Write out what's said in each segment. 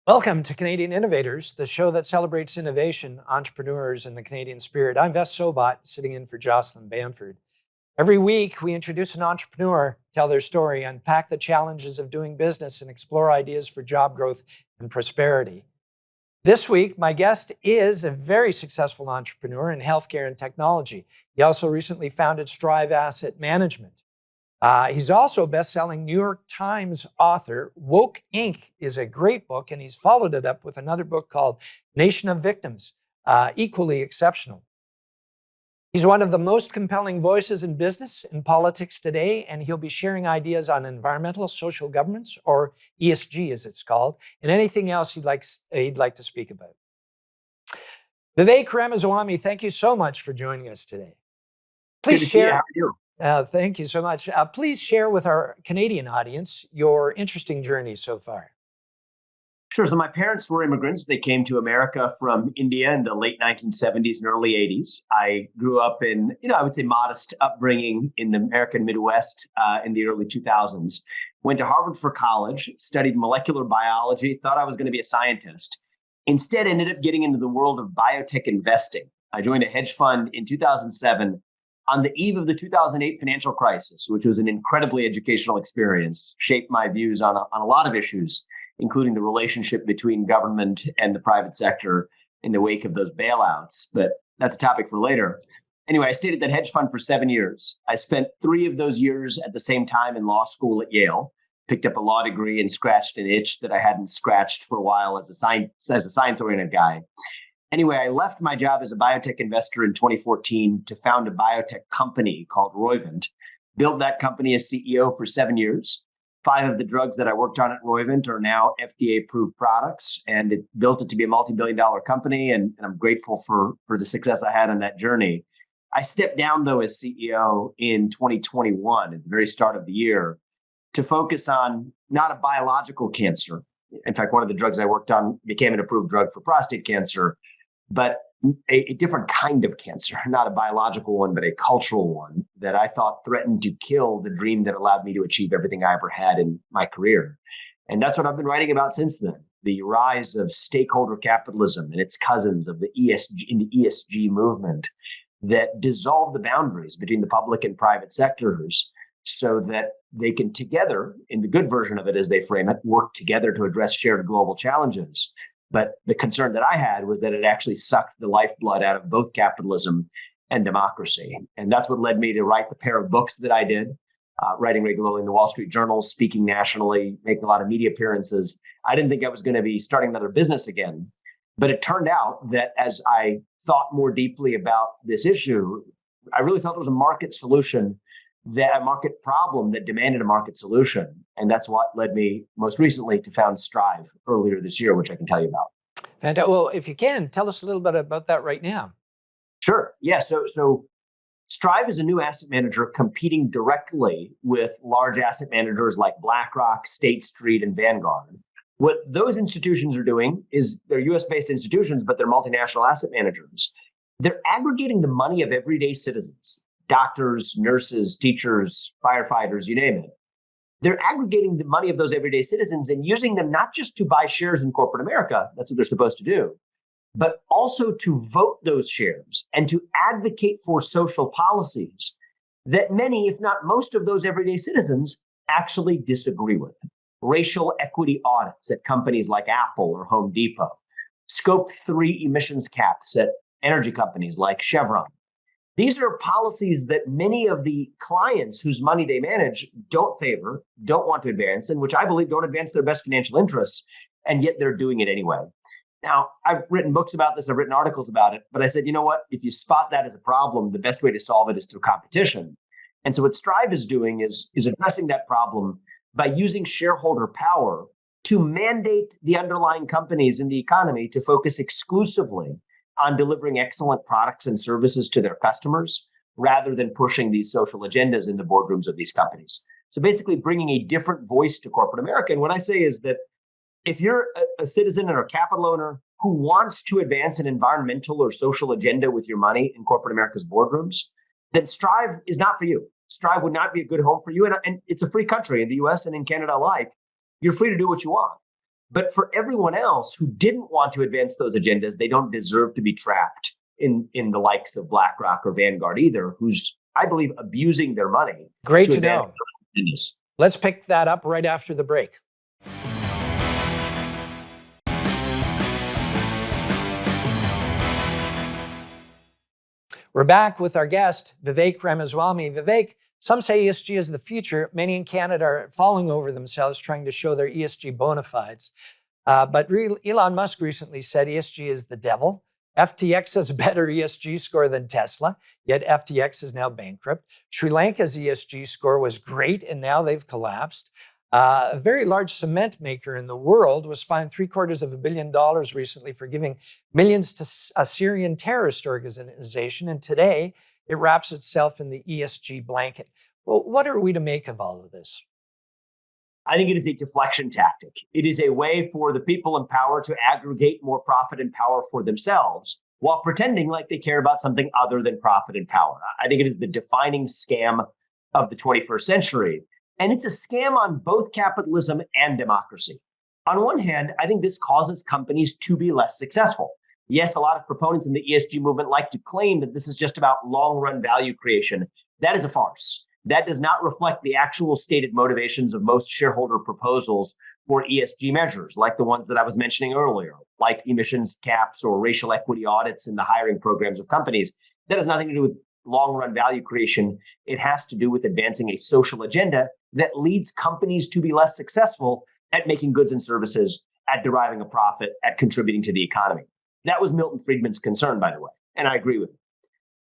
Welcome to Canadian Innovators, the show that celebrates innovation, entrepreneurs, and the Canadian spirit. I'm Ves Sobot, sitting in for Jocelyn Bamford. Every week, we introduce an entrepreneur, tell their story, unpack the challenges of doing business, and explore ideas for job growth and prosperity. This week, my guest is a very successful entrepreneur in healthcare and technology. He also recently founded Strive Asset Management. He's also a best-selling New York Times author. Woke Inc. is a great book, and he's followed it up with another book called Nation of Victims, equally exceptional. He's one of the most compelling voices in business and politics today, and he'll be sharing ideas on environmental social governance, or ESG as it's called, and anything else he'd like to speak about. Vivek Ramaswamy, thank you so much for joining us today. Please share. How are you? Thank you so much. Please share with our Canadian audience your interesting journey so far. Sure. So my parents were immigrants. They came to America from India in the late 1970s and early 80s. I grew up in, I would say modest upbringing in the American Midwest in the early 2000s. Went to Harvard for college, studied molecular biology, thought I was going to be a scientist. Instead, ended up getting into the world of biotech investing. I joined a hedge fund in 2007 on the eve of the 2008 financial crisis, which was an incredibly educational experience, shaped my views on a lot of issues, including the relationship between government and the private sector in the wake of those bailouts. But that's a topic for later. Anyway, I stayed at that hedge fund for 7 years. I spent 3 of those years at the same time in law school at Yale, picked up a law degree and scratched an itch that I hadn't scratched for a while as a science-oriented guy. Anyway, I left my job as a biotech investor in 2014 to found a biotech company called Roivant. Built that company as CEO for 7 years. 5 of the drugs that I worked on at Roivant are now FDA-approved products, and it built it to be a multi-billion-dollar company, and I'm grateful for the success I had on that journey. I stepped down, though, as CEO in 2021, at the very start of the year, to focus on not a biological cancer. In fact, one of the drugs I worked on became an approved drug for prostate cancer, but a different kind of cancer, not a biological one, but a cultural one that I thought threatened to kill the dream that allowed me to achieve everything I ever had in my career. And that's what I've been writing about since then, the rise of stakeholder capitalism and its cousins of the ESG movement that dissolve the boundaries between the public and private sectors so that they can together, in the good version of it as they frame it, work together to address shared global challenges. But the concern that I had was that it actually sucked the lifeblood out of both capitalism and democracy. And that's what led me to write the pair of books that I did, writing regularly in the Wall Street Journal, speaking nationally, making a lot of media appearances. I didn't think I was going to be starting another business again. But it turned out that as I thought more deeply about this issue, I really felt it was a market solution, a market problem that demanded a market solution. And that's what led me most recently to found Strive earlier this year, which I can tell you about. Fantastic. Well, if you can, tell us a little bit about that right now. Sure. Yeah. So Strive is a new asset manager competing directly with large asset managers like BlackRock, State Street, and Vanguard. What those institutions are doing is they're US-based institutions, but they're multinational asset managers. They're aggregating the money of everyday citizens, doctors, nurses, teachers, firefighters, you name it. They're aggregating the money of those everyday citizens and using them not just to buy shares in corporate America, that's what they're supposed to do, but also to vote those shares and to advocate for social policies that many, if not most of those everyday citizens actually disagree with. Racial equity audits at companies like Apple or Home Depot, Scope 3 emissions caps at energy companies like Chevron. These are policies that many of the clients whose money they manage don't favor, don't want to advance, and which I believe don't advance their best financial interests, and yet they're doing it anyway. Now, I've written books about this, I've written articles about it, but I said, you know what? If you spot that as a problem, the best way to solve it is through competition. And so what Strive is doing is addressing that problem by using shareholder power to mandate the underlying companies in the economy to focus exclusively on delivering excellent products and services to their customers, rather than pushing these social agendas in the boardrooms of these companies. So basically bringing a different voice to corporate America. And what I say is that if you're a citizen or a capital owner who wants to advance an environmental or social agenda with your money in corporate America's boardrooms, then Strive is not for you. Strive would not be a good home for you. And it's a free country in the US and in Canada alike. You're free to do what you want. But for everyone else who didn't want to advance those agendas, they don't deserve to be trapped in the likes of BlackRock or Vanguard either, who's, I believe, abusing their money. Great to know. Agendas. Let's pick that up right after the break. We're back with our guest, Vivek Ramaswamy. Vivek, some say ESG is the future. Many in Canada are falling over themselves trying to show their ESG bona fides. But Elon Musk recently said ESG is the devil. FTX has a better ESG score than Tesla, yet FTX is now bankrupt. Sri Lanka's ESG score was great, and now they've collapsed. A very large cement maker in the world was fined $750 million recently for giving millions to a Syrian terrorist organization, and today it wraps itself in the ESG blanket. Well, what are we to make of all of this? I think it is a deflection tactic. It is a way for the people in power to aggregate more profit and power for themselves while pretending like they care about something other than profit and power. I think it is the defining scam of the 21st century. And it's a scam on both capitalism and democracy. On one hand, I think this causes companies to be less successful. Yes, a lot of proponents in the ESG movement like to claim that this is just about long-run value creation. That is a farce. That does not reflect the actual stated motivations of most shareholder proposals for ESG measures, like the ones that I was mentioning earlier, like emissions caps or racial equity audits in the hiring programs of companies. That has nothing to do with long-run value creation. It has to do with advancing a social agenda that leads companies to be less successful at making goods and services, at deriving a profit, at contributing to the economy. That was Milton Friedman's concern, by the way, and I agree with it.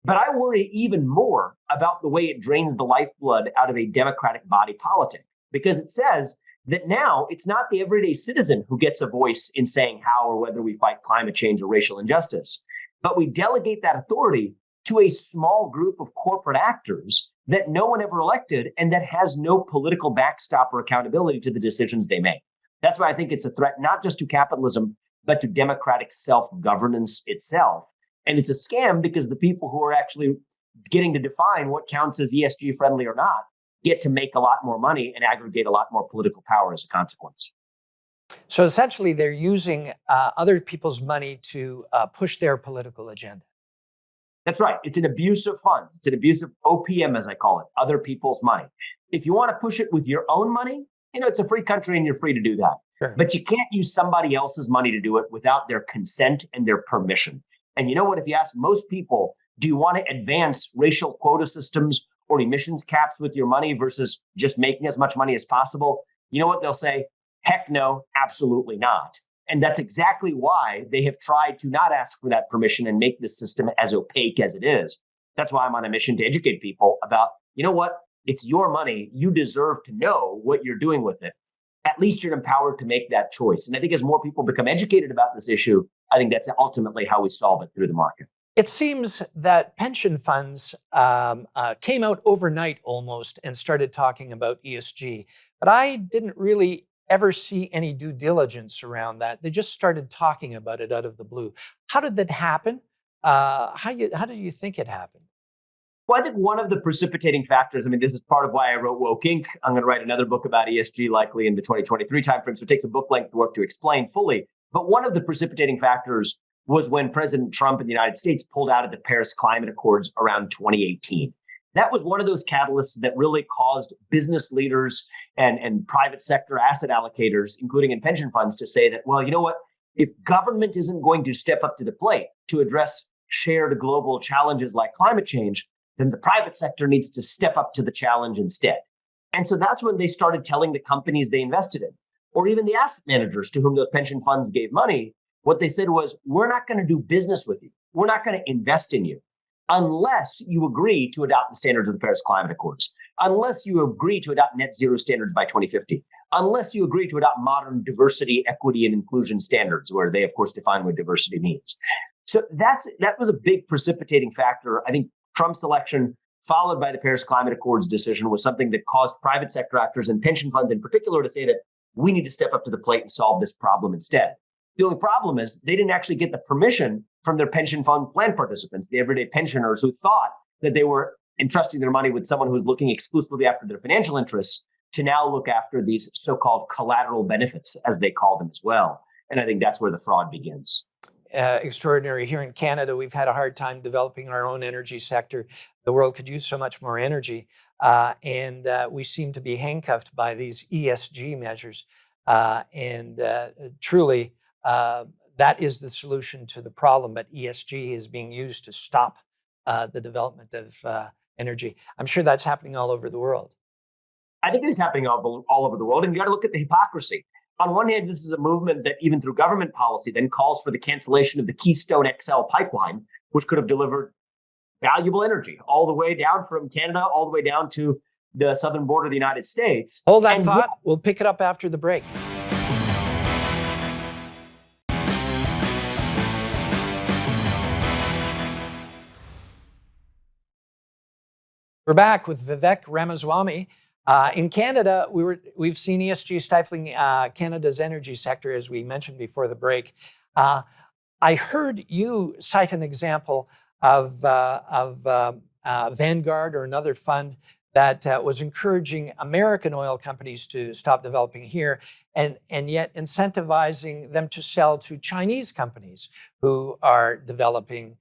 But I worry even more about the way it drains the lifeblood out of a democratic body politic, because it says that now it's not the everyday citizen who gets a voice in saying how or whether we fight climate change or racial injustice, but we delegate that authority to a small group of corporate actors that no one ever elected and that has no political backstop or accountability to the decisions they make. That's why I think it's a threat not just to capitalism, but to democratic self-governance itself. And it's a scam because the people who are actually getting to define what counts as ESG friendly or not get to make a lot more money and aggregate a lot more political power as a consequence. So essentially, they're using other people's money to push their political agenda. That's right. It's an abuse of funds. It's an abuse of OPM, as I call it, other people's money. If you want to push it with your own money, it's a free country and you're free to do that. Sure. But you can't use somebody else's money to do it without their consent and their permission. And you know what? If you ask most people, do you want to advance racial quota systems or emissions caps with your money versus just making as much money as possible? You know what they'll say? Heck no, absolutely not. And that's exactly why they have tried to not ask for that permission and make this system as opaque as it is. That's why I'm on a mission to educate people about, you know what? It's your money. You deserve to know what you're doing with it. At least you're empowered to make that choice. And I think as more people become educated about this issue, I think that's ultimately how we solve it through the market. It seems that pension funds came out overnight almost and started talking about ESG. But I didn't really ever see any due diligence around that. They just started talking about it out of the blue. How did that happen? How do you think it happened? Well, I think one of the precipitating factors, this is part of why I wrote Woke Inc. I'm going to write another book about ESG likely in the 2023 timeframe. So it takes a book length work to explain fully. But one of the precipitating factors was when President Trump in the United States pulled out of the Paris Climate Accords around 2018. That was one of those catalysts that really caused business leaders and private sector asset allocators, including in pension funds, to say that, well, you know what? If government isn't going to step up to the plate to address shared global challenges like climate change, then the private sector needs to step up to the challenge instead. And so that's when they started telling the companies they invested in, or even the asset managers to whom those pension funds gave money, what they said was, we're not going to do business with you. We're not going to invest in you unless you agree to adopt the standards of the Paris Climate Accords, unless you agree to adopt net zero standards by 2050, unless you agree to adopt modern diversity, equity, and inclusion standards, where they, of course, define what diversity means. So that was a big precipitating factor. I think Trump's election, followed by the Paris Climate Accords decision, was something that caused private sector actors and pension funds in particular to say that we need to step up to the plate and solve this problem instead. The only problem is they didn't actually get the permission from their pension fund plan participants, the everyday pensioners who thought that they were entrusting their money with someone who was looking exclusively after their financial interests, to now look after these so-called collateral benefits, as they call them as well. And I think that's where the fraud begins. Extraordinary. Here in Canada, we've had a hard time developing our own energy sector. The world could use so much more energy, and we seem to be handcuffed by these ESG measures. Truly, that is the solution to the problem, but ESG is being used to stop the development of energy. I'm sure that's happening all over the world. I think it is happening all over the world, and you got to look at the hypocrisy. On one hand, this is a movement that even through government policy then calls for the cancellation of the Keystone XL pipeline, which could have delivered valuable energy all the way down from Canada, all the way down to the southern border of the United States. Hold that thought. We'll pick it up after the break. We're back with Vivek Ramaswamy. In Canada, we've seen ESG stifling Canada's energy sector, as we mentioned before the break. I heard you cite an example of Vanguard or another fund that was encouraging American oil companies to stop developing here, and yet incentivizing them to sell to Chinese companies who are developing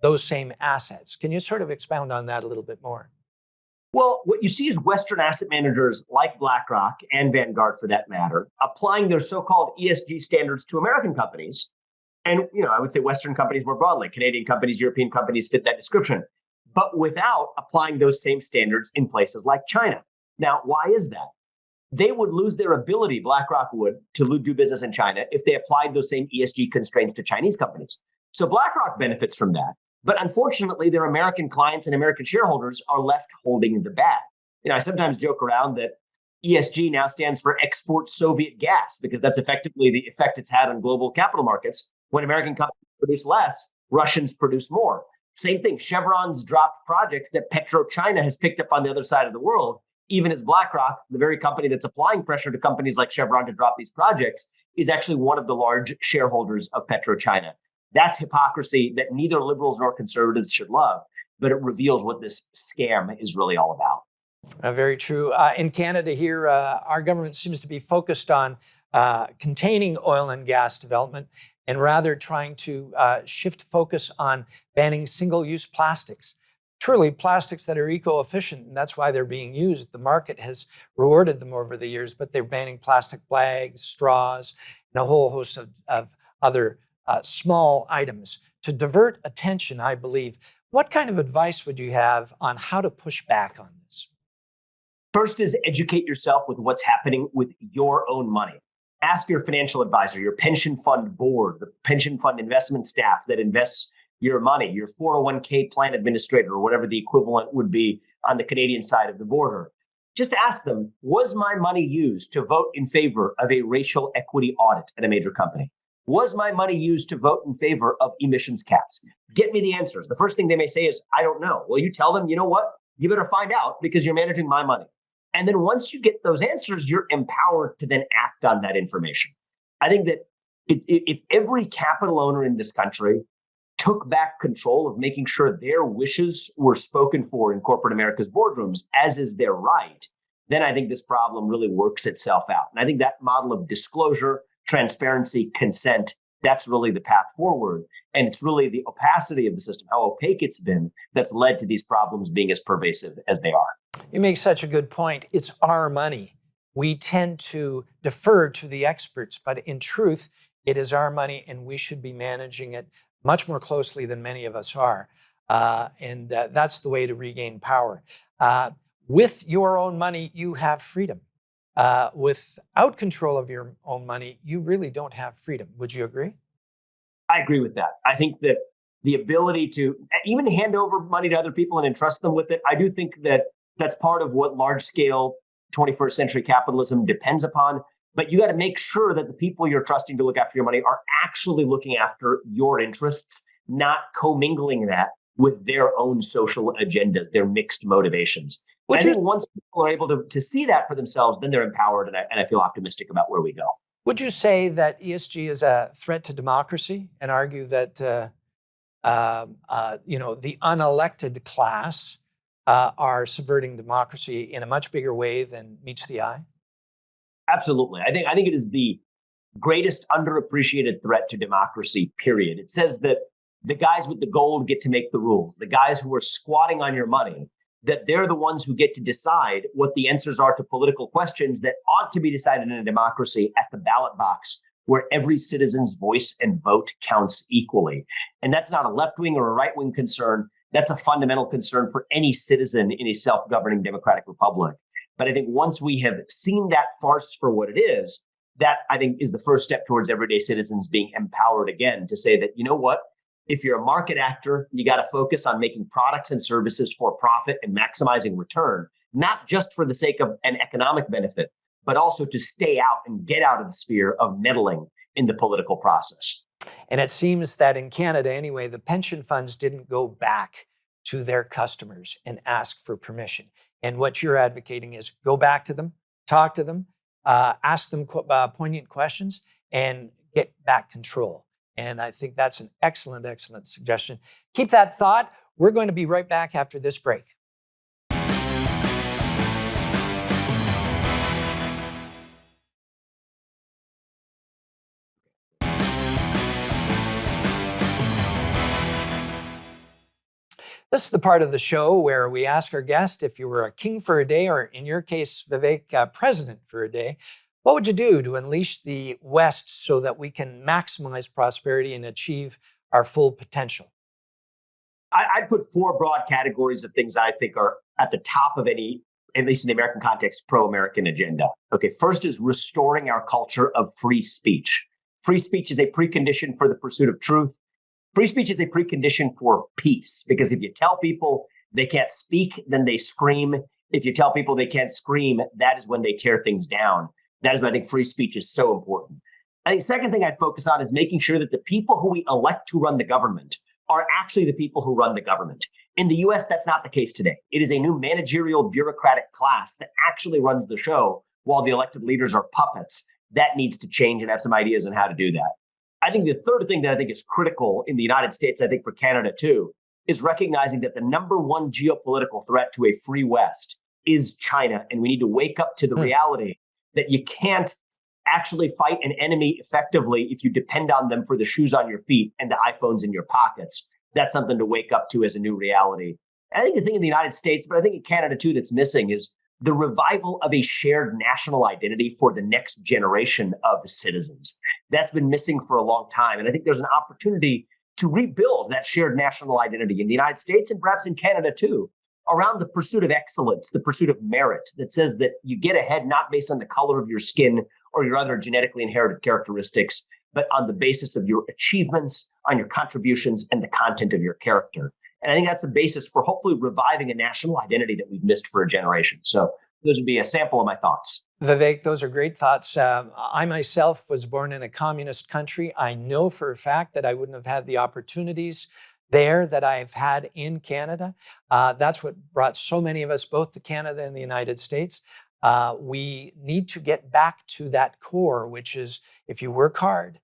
those same assets. Can you sort of expound on that a little bit more? Well, what you see is Western asset managers like BlackRock and Vanguard, for that matter, applying their so-called ESG standards to American companies. And, I would say Western companies more broadly, Canadian companies, European companies fit that description, but without applying those same standards in places like China. Now, why is that? They would lose their ability, BlackRock would, to do business in China if they applied those same ESG constraints to Chinese companies. So BlackRock benefits from that. But unfortunately, their American clients and American shareholders are left holding the bag. I sometimes joke around that ESG now stands for export Soviet gas, because that's effectively the effect it's had on global capital markets. When American companies produce less, Russians produce more. Same thing, Chevron's dropped projects that PetroChina has picked up on the other side of the world, even as BlackRock, the very company that's applying pressure to companies like Chevron to drop these projects, is actually one of the large shareholders of PetroChina. That's hypocrisy that neither liberals nor conservatives should love, but it reveals what this scam is really all about. Very true. In Canada here, our government seems to be focused on containing oil and gas development and rather trying to shift focus on banning single-use plastics. Truly, plastics that are eco-efficient, and that's why they're being used. The market has rewarded them over the years, but they're banning plastic bags, straws, and a whole host of other small items to divert attention, I believe. What kind of advice would you have on how to push back on this? First is educate yourself with what's happening with your own money. Ask your financial advisor, your pension fund board, the pension fund investment staff that invests your money, your 401k plan administrator, or whatever the equivalent would be on the Canadian side of the border. Just ask them, was my money used to vote in favor of a racial equity audit at a major company? Was my money used to vote in favor of emissions caps? Get me the answers. The first thing they may say is, I don't know. Well, you tell them, you know what? You better find out because you're managing my money. And then once you get those answers, you're empowered to then act on that information. I think that if every capital owner in this country took back control of making sure their wishes were spoken for in corporate America's boardrooms, as is their right, then I think this problem really works itself out. And I think that model of disclosure, transparency, consent, that's really the path forward. And it's really the opacity of the system, how opaque it's been, that's led to these problems being as pervasive as they are. You make such a good point. It's our money. We tend to defer to the experts, but in truth, it is our money and we should be managing it much more closely than many of us are. And that's the way to regain power. With your own money, you have freedom. Without control of your own money, you really don't have freedom. Would you agree? I agree with that. I think that the ability to even hand over money to other people and entrust them with it, I do think that that's part of what large-scale 21st century capitalism depends upon. But you got to make sure that the people you're trusting to look after your money are actually looking after your interests, not commingling that with their own social agendas, their mixed motivations. I think once people are able to see that for themselves, then they're empowered, and I feel optimistic about where we go. Would you say that ESG is a threat to democracy, and argue that the unelected class are subverting democracy in a much bigger way than meets the eye? Absolutely. I think it is the greatest underappreciated threat to democracy, period. It says that the guys with the gold get to make the rules, the guys who are squatting on your money, that they're the ones who get to decide what the answers are to political questions that ought to be decided in a democracy at the ballot box, where every citizen's voice and vote counts equally. And that's not a left-wing or a right-wing concern. That's a fundamental concern for any citizen in a self-governing democratic republic. But I think once we have seen that farce for what it is, that I think is the first step towards everyday citizens being empowered again to say that, you know what, if you're a market actor, you got to focus on making products and services for profit and maximizing return, not just for the sake of an economic benefit, but also to stay out and get out of the sphere of meddling in the political process. And it seems that in Canada, anyway, the pension funds didn't go back to their customers and ask for permission. And what you're advocating is go back to them, talk to them, ask them poignant questions, and get back control. And I think that's an excellent, excellent suggestion. Keep that thought. We're going to be right back after this break. This is the part of the show where we ask our guest, if you were a king for a day, or in your case, Vivek, president for a day, what would you do to unleash the West so that we can maximize prosperity and achieve our full potential? I'd put four broad categories of things I think are at the top of any, at least in the American context, pro-American agenda. Okay, first is restoring our culture of free speech. Free speech is a precondition for the pursuit of truth. Free speech is a precondition for peace, because if you tell people they can't speak, then they scream. If you tell people they can't scream, that is when they tear things down. That is why I think free speech is so important. I think the second thing I'd focus on is making sure that the people who we elect to run the government are actually the people who run the government. In the US, that's not the case today. It is a new managerial bureaucratic class that actually runs the show while the elected leaders are puppets. That needs to change, and have some ideas on how to do that. I think the third thing that I think is critical in the United States, I think for Canada too, is recognizing that the number one geopolitical threat to a free West is China. And we need to wake up to the reality that you can't actually fight an enemy effectively if you depend on them for the shoes on your feet and the iPhones in your pockets. That's something to wake up to as a new reality. And I think the thing in the United States, but I think in Canada too, that's missing is the revival of a shared national identity for the next generation of citizens. That's been missing for a long time. And I think there's an opportunity to rebuild that shared national identity in the United States and perhaps in Canada too, around the pursuit of excellence, the pursuit of merit that says that you get ahead not based on the color of your skin or your other genetically inherited characteristics, but on the basis of your achievements, on your contributions, and the content of your character. And I think that's the basis for hopefully reviving a national identity that we've missed for a generation. So those would be a sample of my thoughts. Vivek, those are great thoughts. I myself was born in a communist country. I know for a fact that I wouldn't have had the opportunities there that I've had in Canada. That's what brought so many of us both to Canada and the United States. We need to get back to that core, which is if you work hard,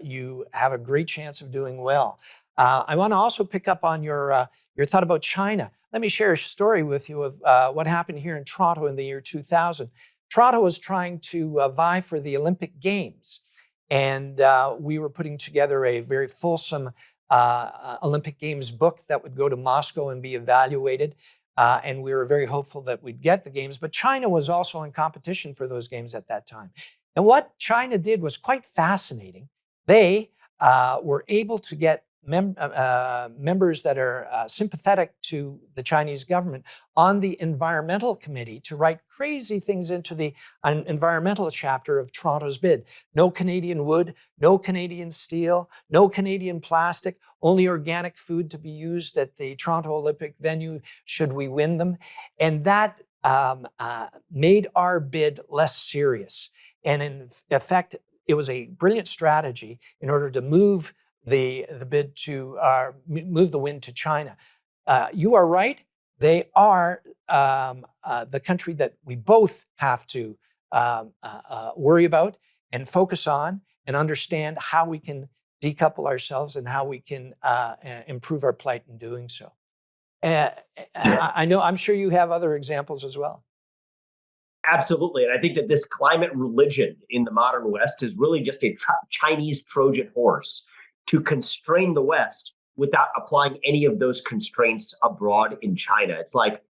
you have a great chance of doing well. I want to also pick up on your thought about China. Let me share a story with you of what happened here in Toronto in the year 2000. Toronto was trying to vie for the Olympic Games, and we were putting together a very fulsome Olympic Games book that would go to Moscow and be evaluated. And we were very hopeful that we'd get the Games, but China was also in competition for those Games at that time. And what China did was quite fascinating. They were able to get members that are sympathetic to the Chinese government on the environmental committee to write crazy things into the environmental chapter of Toronto's bid. No Canadian wood, no Canadian steel, no Canadian plastic, only organic food to be used at the Toronto Olympic venue should we win them. And that made our bid less serious. And in effect, it was a brilliant strategy in order to move the bid to move the win to China. You are right. They are the country that we both have to worry about and focus on and understand how we can decouple ourselves and how we can improve our plight in doing so. Uh, I'm sure you have other examples as well. Absolutely. And I think that this climate religion in the modern West is really just a Chinese Trojan horse to constrain the West without applying any of those constraints abroad in China. It's like,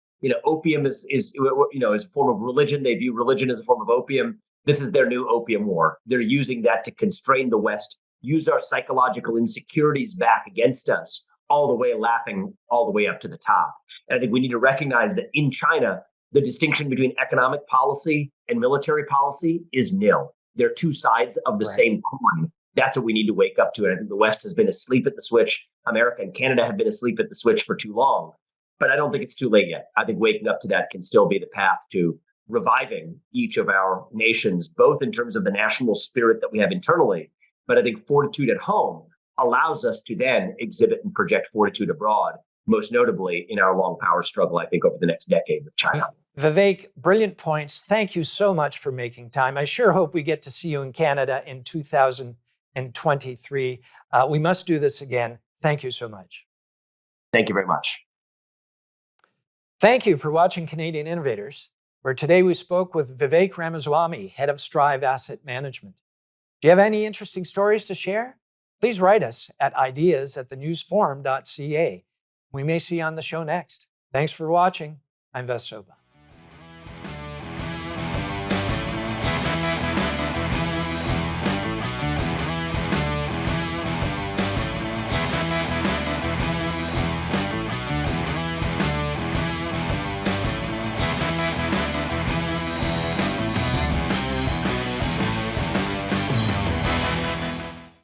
opium is a form of religion. They view religion as a form of opium. This is their new opium war. They're using that to constrain the West, use our psychological insecurities back against us, all the way laughing all the way up to the top. And I think we need to recognize that in China, the distinction between economic policy and military policy is nil. They're two sides of the same coin. That's what we need to wake up to. And I think the West has been asleep at the switch. America and Canada have been asleep at the switch for too long. But I don't think it's too late yet. I think waking up to that can still be the path to reviving each of our nations, both in terms of the national spirit that we have internally. But I think fortitude at home allows us to then exhibit and project fortitude abroad, most notably in our long power struggle, I think, over the next decade with China. Vivek, brilliant points. Thank you so much for making time. I sure hope we get to see you in Canada in 2023. We must do this again. Thank you so much. Thank you very much. Thank you for watching Canadian Innovators, where today we spoke with Vivek Ramaswamy, head of Strive Asset Management. Do you have any interesting stories to share? Please write us at ideas@thenewsforum.ca. We may see you on the show next. Thanks for watching. I'm Ves Sobot.